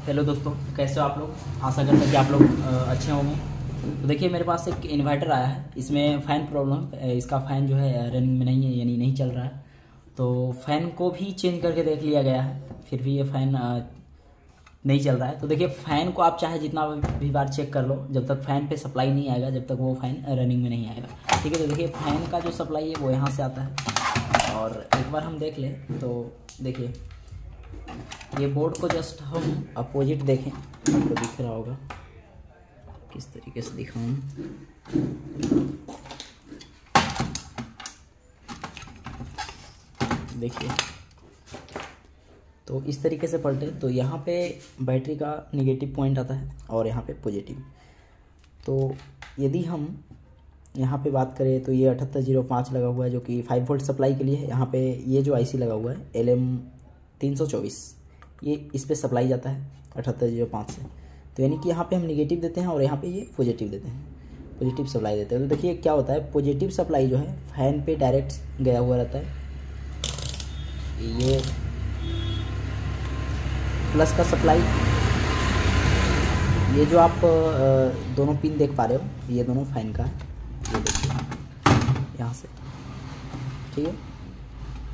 Hello दोस्तों, कैसे हो आप लोग। आशा करता हूँ कि आप लोग अच्छे होंगे। तो देखिए, मेरे पास एक इन्वर्टर आया है। इसमें फ़ैन प्रॉब्लम, इसका फ़ैन जो है रनिंग में नहीं है, यानी नहीं चल रहा है। तो फ़ैन को भी चेंज करके देख लिया गया है, फिर भी ये फ़ैन नहीं चल रहा है। तो देखिए, फ़ैन को आप चाहे जितना भी बार चेक कर लो, जब तक फ़ैन पे सप्लाई नहीं आएगा, जब तक वो फ़ैन रनिंग में नहीं आएगा। ठीक है। तो देखिए, फ़ैन का जो सप्लाई है वो यहाँ से आता है, और एक बार हम देख लें तो देखिए, ये बोर्ड को जस्ट हम अपोजिट देखें, आपको दिख रहा होगा। किस तरीके से दिखाऊं, देखिए। तो इस तरीके से पलटे तो यहाँ पे बैटरी का निगेटिव पॉइंट आता है और यहाँ पे पॉजिटिव। तो यदि हम यहाँ पे बात करें तो ये 7805 लगा हुआ है, जो कि 5 वोल्ट सप्लाई के लिए है। यहाँ पे ये जो आईसी लगा हुआ है LM324, ये इस पे सप्लाई जाता है 7805 से। तो यानी कि यहाँ पे हम निगेटिव देते हैं और यहाँ पे ये पॉजिटिव देते हैं, पॉजिटिव सप्लाई देते हैं। तो देखिए क्या होता है, पॉजिटिव सप्लाई जो है फैन पे डायरेक्ट गया हुआ रहता है। ये प्लस का सप्लाई, ये जो आप दोनों पिन देख पा रहे हो, ये दोनों फैन का है, ये देखिए यहाँ से। ठीक है।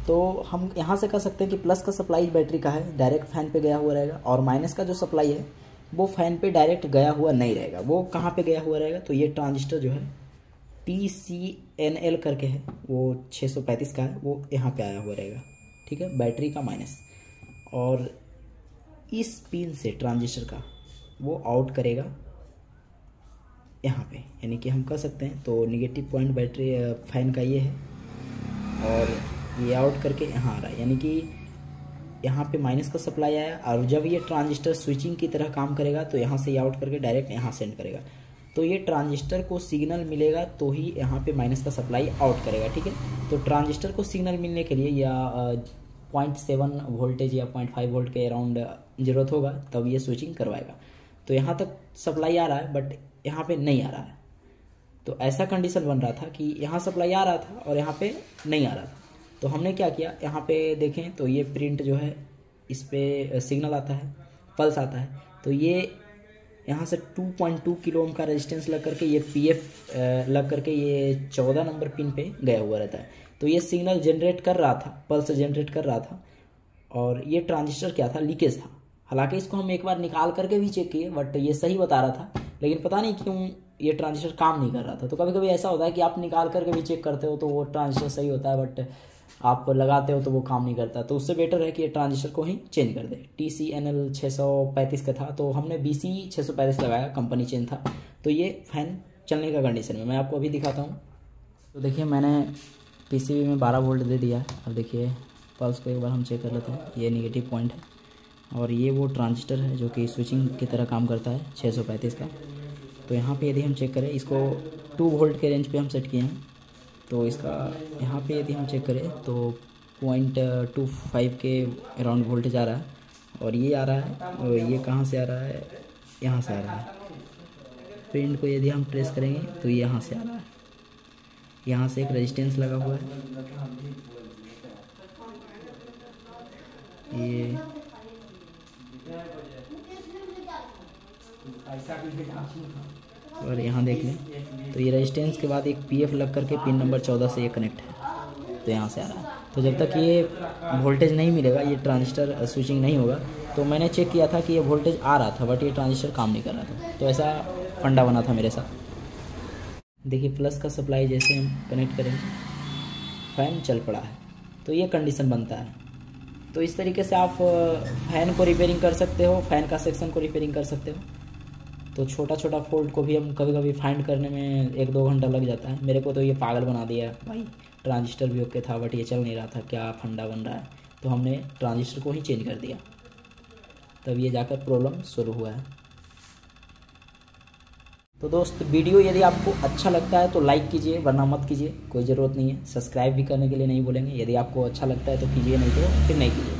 तो हम यहाँ से कह सकते हैं कि प्लस का सप्लाई बैटरी का है, डायरेक्ट फैन पे गया हुआ रहेगा, और माइनस का जो सप्लाई है वो फैन पे डायरेक्ट गया हुआ नहीं रहेगा। वो कहाँ पे गया हुआ रहेगा, तो ये ट्रांजिस्टर जो है TCNL करके है, वो 635 का है, वो यहाँ पे आया हुआ रहेगा। ठीक है, बैटरी का माइनस, और इस पिन से ट्रांजिस्टर का वो आउट करेगा यहाँ पे, यानी कि हम कह सकते हैं तो निगेटिव पॉइंट बैटरी फैन का ये है, और ये आउट करके यहाँ आ रहा है, यानी कि यहाँ पे माइनस का सप्लाई आया, और जब ये ट्रांजिस्टर स्विचिंग की तरह काम करेगा तो यहाँ से ये आउट करके डायरेक्ट यहाँ सेंड करेगा। तो ये ट्रांजिस्टर को सिग्नल मिलेगा तो ही यहाँ पे माइनस का सप्लाई आउट करेगा। ठीक है। तो ट्रांजिस्टर को सिग्नल मिलने के लिए या 0.7 वोल्टेज या 0.5 वोल्ट के अराउंड ज़रूरत होगा, तब ये स्विचिंग करवाएगा। तो यहाँ तक सप्लाई आ रहा है, बट यहाँ पे नहीं आ रहा है। तो ऐसा कंडीशन बन रहा था कि यहाँ सप्लाई आ रहा था और यहाँ पे नहीं आ रहा था। तो हमने क्या किया, यहाँ पे देखें तो ये प्रिंट जो है, इस पे सिग्नल आता है, पल्स आता है। तो ये यहाँ से 2.2 किलो ओम का रेजिस्टेंस लग करके, ये PF लग करके ये 14 नंबर पिन पे गया हुआ रहता है। तो ये सिग्नल जनरेट कर रहा था, पल्स जनरेट कर रहा था, और ये ट्रांजिस्टर क्या था, लीकेज था। हालांकि इसको हम एक बार निकाल करके भी चेक किए, बट ये सही बता रहा था, लेकिन पता नहीं क्यों ये ट्रांजिस्टर काम नहीं कर रहा था। तो कभी कभी ऐसा होता है कि आप निकाल करके भी चेक करते हो तो वो ट्रांजिस्टर सही होता है, बट आप लगाते हो तो वो काम नहीं करता। तो उससे बेटर है कि ये ट्रांजिस्टर को ही चेंज कर दे। TCNL 635 का था, तो हमने BC 635 लगाया, कंपनी चेंज था। तो ये फैन चलने का कंडीशन में, मैं आपको अभी दिखाता हूँ। तो देखिए, मैंने PCB में 12 वोल्ट दे दिया। अब देखिए पल्स को एक बार हम चेक कर लेते हैं। ये निगेटिव पॉइंट है, और ये वो ट्रांजिस्टर है जो कि स्विचिंग की तरह काम करता है 635 का। तो यहाँ पे यदि हम चेक करें, इसको 2 वोल्ट के रेंज पे हम सेट किए हैं। तो इसका यहाँ पे यदि हम चेक करें तो 0.25 के अराउंड वोल्टेज आ रहा है, और ये आ रहा है, और ये कहाँ से आ रहा है, यहाँ से आ रहा है। प्रिंट को यदि हम ट्रेस करेंगे तो ये यहाँ से आ रहा है, यहाँ से एक रेजिस्टेंस लगा हुआ है, ये और यहाँ देख लें तो ये रेजिस्टेंस के बाद एक PF लग करके पिन नंबर 14 से ये कनेक्ट है, तो यहाँ से आ रहा है। तो जब तक ये वोल्टेज नहीं मिलेगा, ये ट्रांजिस्टर स्विचिंग नहीं होगा। तो मैंने चेक किया था कि ये वोल्टेज आ रहा था, बट ये ट्रांजिस्टर काम नहीं कर रहा था। तो ऐसा फंडा बना था मेरे साथ। देखिए, प्लस का सप्लाई जैसे हम कनेक्ट करेंगे, फ़ैन चल पड़ा है, तो ये कंडीशन बनता है। तो इस तरीके से आप फ़ैन को रिपेयरिंग कर सकते हो, फ़ैन का सेक्शन को रिपेयरिंग कर सकते हो। तो छोटा छोटा फॉल्ट को भी हम कभी कभी फाइंड करने में 1-2 घंटा लग जाता है। मेरे को तो ये पागल बना दिया भाई, ट्रांजिस्टर भी ओके था बट ये चल नहीं रहा था, क्या फंडा बन रहा है। तो हमने ट्रांजिस्टर को ही चेंज कर दिया, तब ये जाकर प्रॉब्लम शुरू हुआ है। तो दोस्त, वीडियो यदि आपको अच्छा लगता है तो लाइक कीजिए, वरना मत कीजिए, कोई ज़रूरत नहीं है। सब्सक्राइब भी करने के लिए नहीं बोलेंगे। यदि आपको अच्छा लगता है तो कीजिए, नहीं तो फिर नहीं कीजिए।